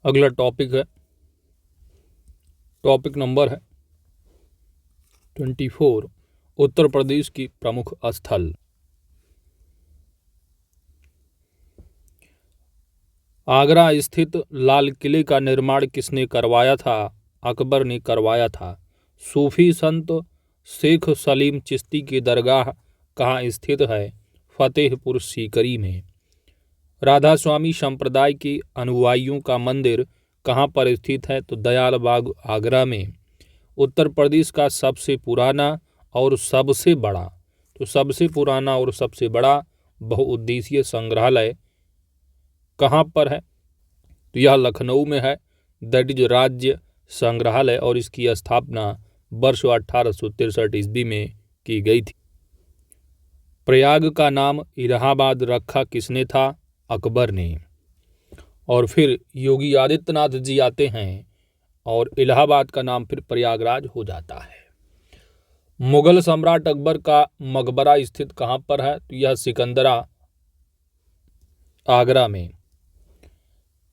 अगला topic number है 24। उत्तर प्रदेश की प्रमुख स्थल। आगरा स्थित लाल किले का निर्माण किसने करवाया था? अकबर ने करवाया था। सूफी संत शेख सलीम चिश्ती की दरगाह कहाँ स्थित है? फतेहपुर सीकरी में। राधा स्वामी संप्रदाय के अनुयायियों का मंदिर कहाँ पर स्थित है? तो दयाल बाग आगरा में। उत्तर प्रदेश का सबसे पुराना और सबसे बड़ा, तो सबसे पुराना और सबसे बड़ा बहुउद्देशीय संग्रहालय कहाँ पर है? तो यह लखनऊ में है। दैट इज राज्य संग्रहालय, और इसकी स्थापना वर्ष 1863 ईस्वी में की गई थी। प्रयाग का नाम इलाहाबाद रखा किसने था? अकबर ने। और फिर योगी आदित्यनाथ जी आते हैं और इलाहाबाद का नाम फिर प्रयागराज हो जाता है। मुगल सम्राट अकबर का मकबरा स्थित कहाँ पर है? तो यह सिकंदरा आगरा में।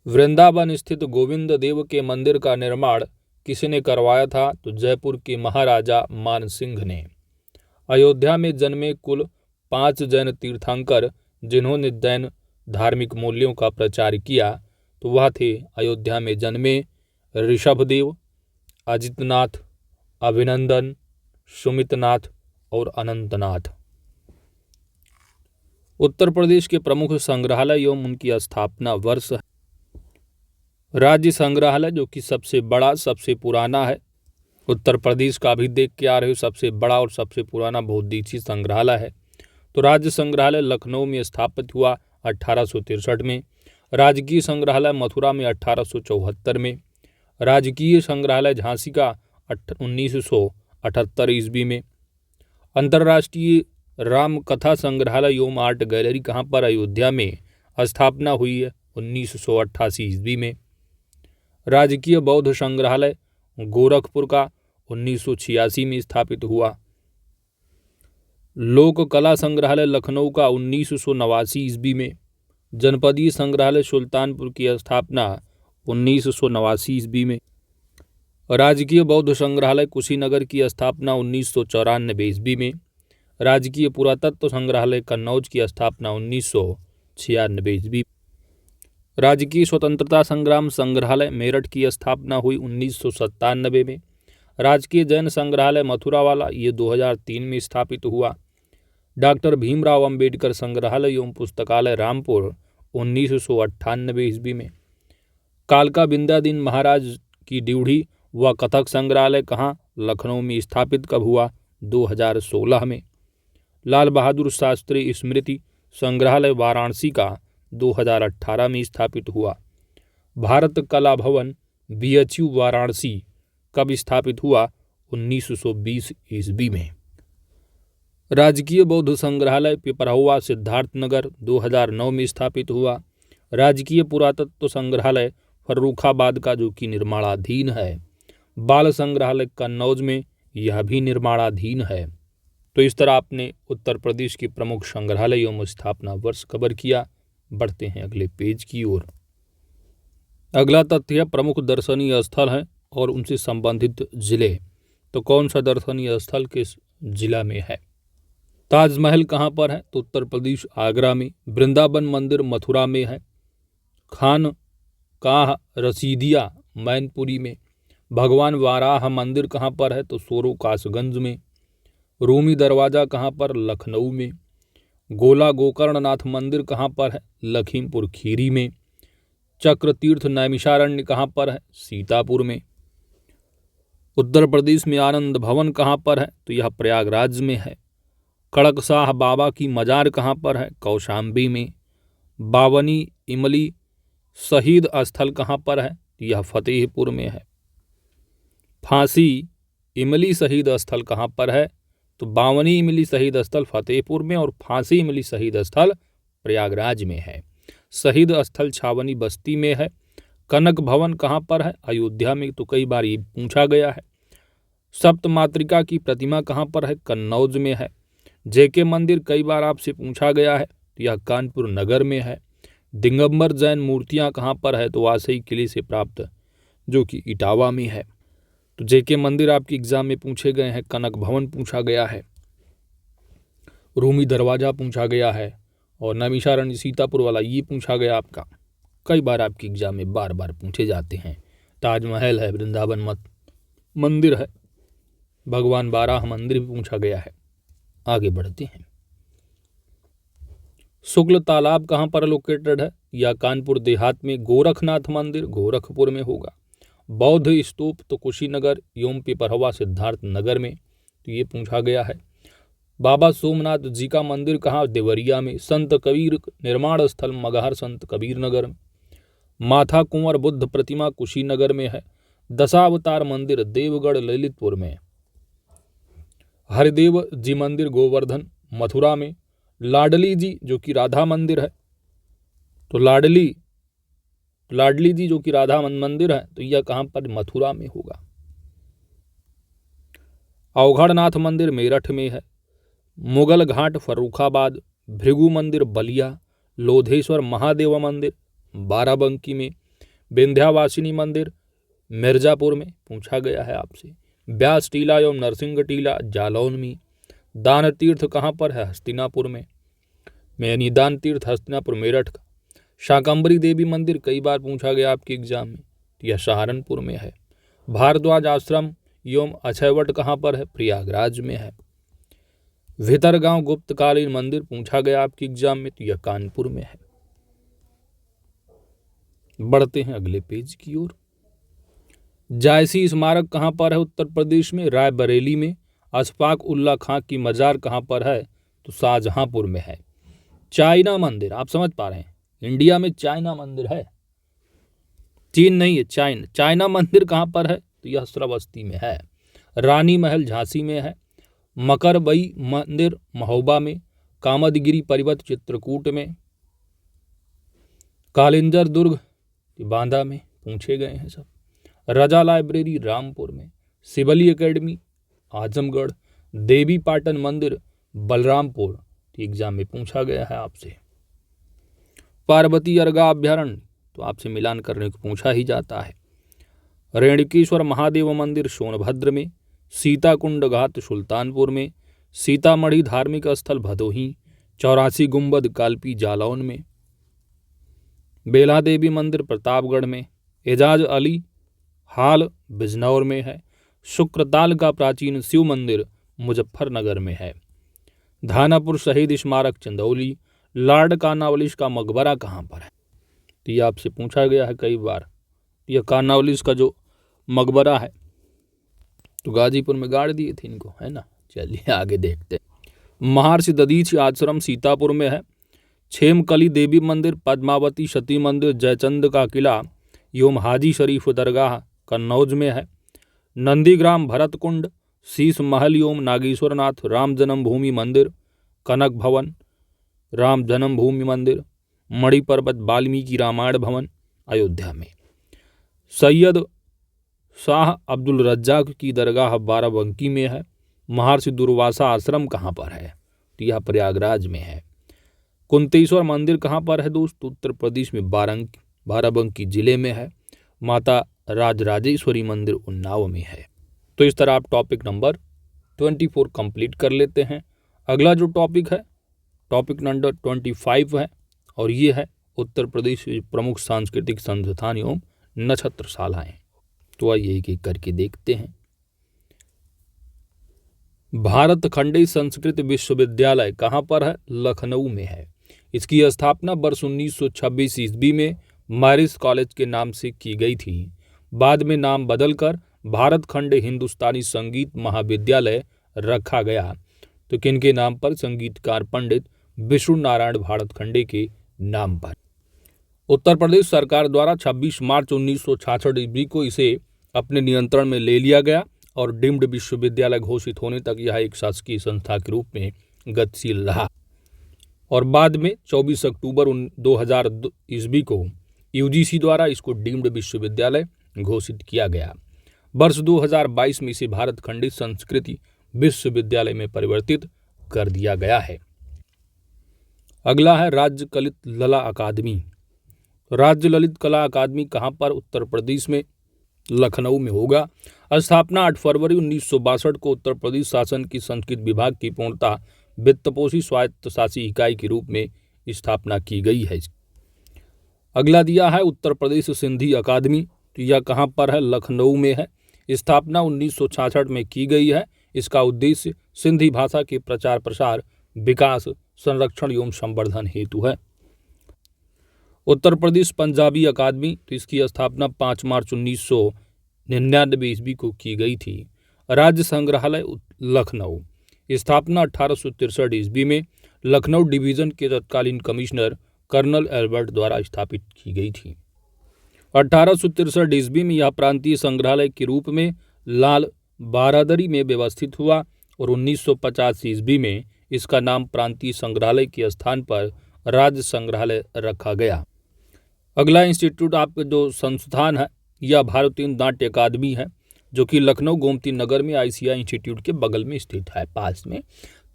वृंदावन स्थित गोविंद देव के मंदिर का निर्माण किसने करवाया था? तो जयपुर के महाराजा मानसिंह ने। अयोध्या में जन्मे कुल 5 जैन तीर्थंकर जिन्होंने जैन धार्मिक मूल्यों का प्रचार किया, तो वह थे अयोध्या में जन्मे ऋषभदेव, अजितनाथ, अभिनंदन, सुमितनाथ और अनंतनाथ। उत्तर प्रदेश के प्रमुख संग्रहालय एवं उनकी स्थापना वर्ष है। राज्य संग्रहालय जो कि सबसे बड़ा सबसे पुराना है, उत्तर प्रदेश का भी देख के आ रहे हो, सबसे बड़ा और सबसे पुराना बहुउद्देशीय संग्रहालय है। तो राज्य संग्रहालय लखनऊ में स्थापित हुआ 1863 में। राजकीय संग्रहालय मथुरा में 1874 में। राजकीय संग्रहालय झांसी का 1978 ईस्वी में। अंतर्राष्ट्रीय राम कथा संग्रहालय एवं आर्ट गैलरी कहाँ पर? अयोध्या में स्थापना हुई है 1988 ईस्वी में। राजकीय बौद्ध संग्रहालय गोरखपुर का 1986 में स्थापित हुआ। लोक कला संग्रहालय लखनऊ का 1989 ईस्वी में। जनपदीय संग्रहालय सुल्तानपुर की स्थापना 1989 ईस्वी में। राजकीय बौद्ध संग्रहालय कुशीनगर की स्थापना 1994 ईस्वी में। राजकीय पुरातत्व संग्रहालय कन्नौज की स्थापना 1996 ईस्वी। राजकीय स्वतंत्रता संग्राम संग्रहालय मेरठ की स्थापना हुई 1997 में। राजकीय जैन संग्रहालय मथुरावाला ये 2003 में स्थापित हुआ। डॉक्टर भीमराव अंबेडकर संग्रहालय एवं पुस्तकालय रामपुर 1998 ईस्वी में। कालका विंध्यादीन महाराज की ड्योढ़ी व कथक संग्रहालय कहाँ? लखनऊ में स्थापित कब हुआ? 2016 में। लाल बहादुर शास्त्री स्मृति संग्रहालय वाराणसी का 2018 में स्थापित हुआ। भारत कला भवन BHU वाराणसी कब स्थापित हुआ? 1920 ईस्वी में। राजकीय बौद्ध संग्रहालय पिपरहुआ सिद्धार्थनगर 2009 में स्थापित हुआ। राजकीय पुरातत्व संग्रहालय फर्रुखाबाद का जो कि निर्माणाधीन है। बाल संग्रहालय कन्नौज में, यह भी निर्माणाधीन है। तो इस तरह आपने उत्तर प्रदेश की प्रमुख संग्रहालय एवं स्थापना वर्ष कवर किया। बढ़ते हैं अगले पेज की ओर। अगला तथ्य है प्रमुख दर्शनीय स्थल हैं और उनसे संबंधित जिले। तो कौन सा दर्शनीय स्थल किस जिला में है? ताजमहल कहाँ पर है? तो उत्तर प्रदेश आगरा में। वृंदावन मंदिर मथुरा में है। खान काह रसीदिया मैनपुरी में। भगवान वाराह मंदिर कहाँ पर है? तो सोरो कासगंज में। रूमी दरवाज़ा कहाँ पर? लखनऊ में। गोला गोकर्णनाथ मंदिर कहाँ पर है? लखीमपुर खीरी में। चक्र तीर्थ नैमिषारण्य कहाँ पर है? सीतापुर में। उत्तर प्रदेश में आनंद भवन कहाँ पर है? तो यह प्रयागराज में है। कड़कसाह बाबा की मजार कहाँ पर है? कौशाम्बी में। बावनी इमली शहीद स्थल कहाँ पर है? यह फतेहपुर में है। फांसी इमली शहीद स्थल कहाँ पर है? तो बावनी इमली शहीद स्थल फतेहपुर में और फांसी इमली शहीद स्थल प्रयागराज में है। शहीद स्थल छावनी बस्ती में है। कनक भवन कहाँ पर है? अयोध्या में, तो कई बार ये पूछा गया है। सप्त मातृका की प्रतिमा कहाँ पर है? कन्नौज में है। JK मंदिर कई बार आपसे पूछा गया है, तो यह कानपुर नगर में है। दिगंबर जैन मूर्तियां कहाँ पर है, तो वासई किले से प्राप्त, जो कि इटावा में है। तो जेके मंदिर आपके एग्जाम में पूछे गए हैं, कनक भवन पूछा गया है, रूमी दरवाजा पूछा गया है, और नैमिषारण्य सीतापुर वाला ये पूछा गया आपका। कई बार आपके एग्जाम में बार बार पूछे जाते हैं। ताजमहल है, वृंदावन मत मंदिर है, भगवान बाराह मंदिर भी पूछा गया है। आगे बढ़ते हैं। शुक्ल तालाब कहाँ पर लोकेटेड है, या कानपुर देहात में। गोरखनाथ मंदिर गोरखपुर में होगा। बौद्ध स्तूप तो कुशीनगर एवं पिपरहवा सिद्धार्थ नगर में, तो ये पूछा गया है। बाबा सोमनाथ जी का मंदिर कहाँ, देवरिया में। संत कबीर निर्माण स्थल मगहर संत कबीर नगर में। माथा कुंवर बुद्ध प्रतिमा कुशीनगर में है। दशावतार मंदिर देवगढ़ ललितपुर में। हरिदेव जी मंदिर गोवर्धन मथुरा में। लाडली जी जो कि राधा मंदिर है, तो लाडली जी जो कि राधा मंदिर है, तो यह कहाँ पर, मथुरा में होगा। अवघड़नाथ मंदिर मेरठ में है। मुगल घाट फर्रुखाबाद। भृगु मंदिर बलिया। लोधेश्वर महादेव मंदिर बाराबंकी में। विंध्यावासिनी मंदिर मिर्जापुर में पूछा गया है आपसे। व्यास टीला एवं नरसिंह टीला जालौन में। दान तीर्थ कहाँ पर है, हस्तिनापुर में। यानी दान तीर्थ हस्तिनापुर मेरठ का। शाकंभरी देवी मंदिर कई बार पूछा गया आपके एग्जाम में, यह सहारनपुर में है। भारद्वाज आश्रम एवं अक्षयवट कहाँ पर है, प्रयागराज में है। भितरगांव गुप्तकालीन मंदिर पूछा गया आपके एग्जाम में, तो यह कानपुर में है। बढ़ते हैं अगले पेज की ओर। जायसी स्मारक कहाँ पर है, उत्तर प्रदेश में। रायबरेली में। अशफाक उल्ला खां की मजार कहाँ पर है, तो शाहजहांपुर में है। चाइना मंदिर आप समझ पा रहे हैं, इंडिया में चाइना मंदिर है, चीन नहीं है, चाइना मंदिर कहाँ पर है, तो यह श्रावस्ती में है। रानी महल झांसी में है। मकरबई मंदिर महोबा में। कामदगिरी पर्वत चित्रकूट में। कालिंजर दुर्ग बांदा में पूछे गए हैं सब। रजा लाइब्रेरी रामपुर में। सिबली एकेडमी आजमगढ़। देवी पाटन मंदिर बलरामपुर, एग्जाम में पूछा गया है आपसे। पार्वती अर्गा अभ्यारण्य, तो आपसे मिलान करने को पूछा ही जाता है। रेणुकेश्वर महादेव मंदिर सोनभद्र में। सीताकुंड घाट सुल्तानपुर में। सीतामढ़ी धार्मिक स्थल भदोही। 84 गुंबद कालपी जालौन में। बेला देवी मंदिर प्रतापगढ़ में। एजाज अली हाल बिजनौर में है। शुक्रताल का प्राचीन शिव मंदिर मुजफ्फरनगर में है। धानापुर शहीद स्मारक चंदौली। लॉर्ड कॉर्नवालिस का मकबरा कहाँ पर है, तो यह आपसे पूछा गया है कई बार। यह कॉर्नवालिस का जो मकबरा है, तो गाजीपुर में गाड़ दिए थे इनको, है ना। चलिए आगे देखते हैं। महर्षि दधीचि आश्रम सीतापुर में है। छेमकली देवी मंदिर, पद्मावती सती मंदिर, जयचंद का किला एवं हाजी शरीफ दरगाह कन्नौज में है। नंदीग्राम भरत कुंड, शीश महल एवं नागेश्वरनाथ राम जन्मभूमि मंदिर, कनक भवन राम जन्मभूमि मंदिर, मणि पर्वत वाल्मीकि रामायण भवन अयोध्या में। सैयद शाह अब्दुल रज्जाक की दरगाह बाराबंकी में है। महर्षि दुर्वासा आश्रम कहाँ पर है, तो यह प्रयागराज में है। कुंतेश्वर मंदिर कहाँ पर है दोस्त, उत्तर प्रदेश में बाराबंकी जिले में है। माता राजराजेश्वरी मंदिर उन्नाव में है। तो इस तरह आप टॉपिक नंबर 24 कंप्लीट कर लेते हैं। अगला जो टॉपिक है, टॉपिक नंबर 25 है, और ये है उत्तर प्रदेश के प्रमुख सांस्कृतिक संस्थान एवं नक्षत्रशालाएं। तो आइए एक एक करके देखते हैं। भारत खंडे संस्कृत विश्वविद्यालय कहाँ पर है, लखनऊ में है। इसकी स्थापना वर्ष 1926 ईस्वी में मैरिज कॉलेज के नाम से की गई थी। बाद में नाम बदलकर भारत खंडे हिंदुस्तानी संगीत महाविद्यालय रखा गया। तो किनके नाम पर, संगीतकार पंडित विष्णु नारायण भारत खंडे के नाम पर। उत्तर प्रदेश सरकार द्वारा 26 मार्च 1966 ईस्वी को इसे अपने नियंत्रण में ले लिया गया और डीम्ड विश्वविद्यालय घोषित होने तक यह एक शासकीय संस्था के रूप में गतिशील रहा। और बाद में 24 अक्टूबर 2000 ईस्वी को यूजीसी द्वारा इसको डीम्ड विश्वविद्यालय घोषित किया गया। वर्ष 2022 में इसे भारत खंडित संस्कृति विश्वविद्यालय में परिवर्तित कर दिया गया है। अगला है राज्य ललित कला अकादमी। राज्य ललित कला अकादमी कहाँ पर? उत्तर प्रदेश में, लखनऊ में होगा। स्थापना 8 फरवरी 1962 को उत्तर प्रदेश शासन की संस्कृत विभाग की पूर्णतः वित्तपोषी स्वायत्तशासी इकाई के रूप में स्थापना की गई है। अगला दिया है उत्तर प्रदेश सिंधी अकादमी, तो यह कहाँ पर है? लखनऊ में है। स्थापना 1966 में की गई है। इसका उद्देश्य सिंधी भाषा के प्रचार प्रसार, विकास, संरक्षण एवं संवर्धन हेतु है। उत्तर प्रदेश पंजाबी अकादमी, तो इसकी स्थापना 5 मार्च 1999 ईस्वी को की गई थी। राज्य संग्रहालय लखनऊ, स्थापना 1863 ईस्वी में लखनऊ डिवीजन के तत्कालीन कमिश्नर कर्नल एल्बर्ट द्वारा स्थापित की गई थी। 1863 ईस्वी में यह प्रांतीय संग्रहालय के रूप में लाल बारादरी में व्यवस्थित हुआ और 1950 ईस्वी में इसका नाम प्रांतीय संग्रहालय के स्थान पर राज्य संग्रहालय रखा गया। अगला इंस्टीट्यूट आपका जो संस्थान है यह भारतीय नाट्य अकादमी है, जो कि लखनऊ गोमती नगर में ICI इंस्टीट्यूट के बगल में स्थित है, पास में।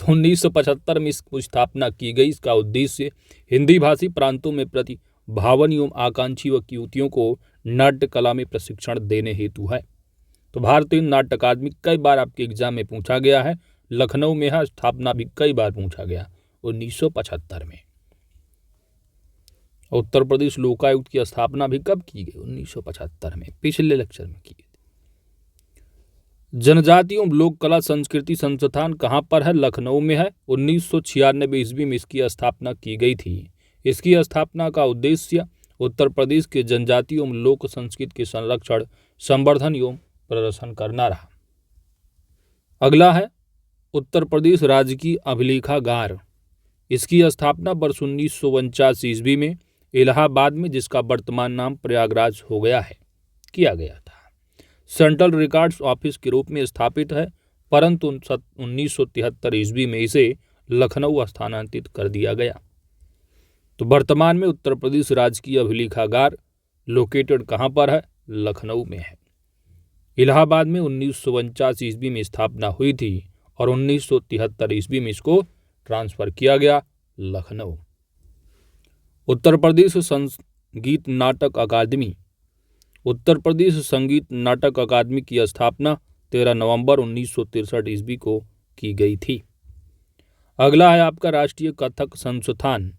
तो 1975 में इसकी स्थापना की गई। इसका उद्देश्य हिंदी भाषी प्रांतों में प्रतिभावान एवं आकांक्षी व युवतियों को नाट्य कला में प्रशिक्षण देने हेतु है। तो भारतीय नाट्य अकादमी कई बार आपके एग्जाम में पूछा गया है। लखनऊ में है, स्थापना भी कई बार पूछा गया 1975 में। उत्तर प्रदेश लोकायुक्त की स्थापना भी कब की गई? 1975 में, पिछले लेक्चर में की गई। जनजाति एवं लोक कला संस्कृति संस्थान कहाँ पर है? लखनऊ में है। 1996 ईस्वी में इसकी स्थापना की गई थी। इसकी स्थापना का उद्देश्य उत्तर प्रदेश के जनजाति एवं लोक संस्कृति के संरक्षण, संवर्धन एवं प्रदर्शन करना रहा। अगला है उत्तर प्रदेश राजकीय अभिलेखागार। इसकी स्थापना वर्ष 1949 ईस्वी में इलाहाबाद में, जिसका वर्तमान नाम प्रयागराज हो गया है, किया गया था। सेंट्रल रिकॉर्ड्स ऑफिस के रूप में स्थापित है, परंतु 1973 ईस्वी में इसे लखनऊ स्थानांतरित कर दिया गया। तो वर्तमान में उत्तर प्रदेश राजकीय अभिलेखागार लोकेटेड कहाँ पर है? लखनऊ में है। इलाहाबाद में 1949 ईस्वी में स्थापना हुई थी और 1973 ईस्वी में इसको ट्रांसफर किया गया लखनऊ। उत्तर प्रदेश संगीत नाटक अकादमी, उत्तर प्रदेश संगीत नाटक अकादमी की स्थापना 13 नवंबर 1963 ईस्वी को की गई थी। अगला है आपका राष्ट्रीय कथक संस्थान,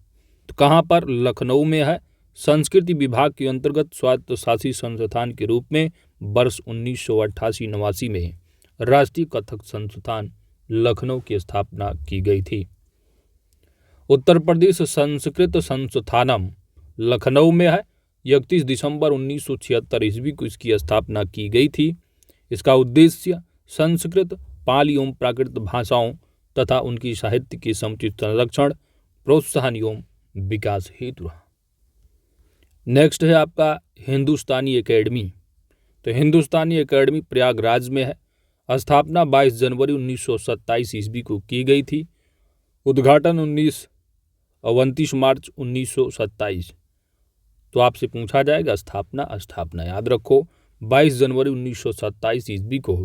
तो कहाँ पर? लखनऊ में है। संस्कृति विभाग के अंतर्गत स्वायत्तशासी संस्थान के रूप में वर्ष 1988-89 में राष्ट्रीय कथक संस्थान लखनऊ की स्थापना की गई थी। उत्तर प्रदेश संस्कृत संस्थानम लखनऊ में है। 31 दिसंबर 1976 ईस्वी को इसकी स्थापना की गई थी। इसका उद्देश्य संस्कृत, पाली एवं प्राकृत भाषाओं तथा उनकी साहित्य के समुचित संरक्षण, प्रोत्साहन एवं विकास हेतु रहा। नेक्स्ट है आपका हिंदुस्तानी एकेडमी, तो हिंदुस्तानी एकेडमी प्रयागराज में है। स्थापना 22 जनवरी 1927 ईस्वी को की गई थी। उद्घाटन 29 मार्च 1927। तो आपसे पूछा जाएगा स्थापना याद रखो, 22 जनवरी 1927 ईस्वी को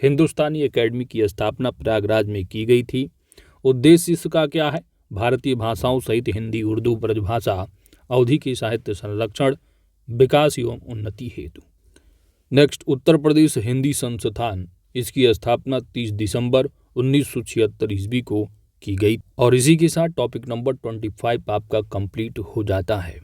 हिंदुस्तानी एकेडमी की स्थापना प्रयागराज में की गई थी। उद्देश्य इसका क्या है? भारतीय भाषाओं सहित हिंदी, उर्दू, ब्रजभाषा अवधि के साहित्य संरक्षण, विकास एवं उन्नति हेतु। नेक्स्ट उत्तर प्रदेश हिंदी संस्थान, इसकी स्थापना 30 दिसंबर 1976 ईस्वी को की गई। और इसी के साथ टॉपिक नंबर 25 आपका कंप्लीट हो जाता है।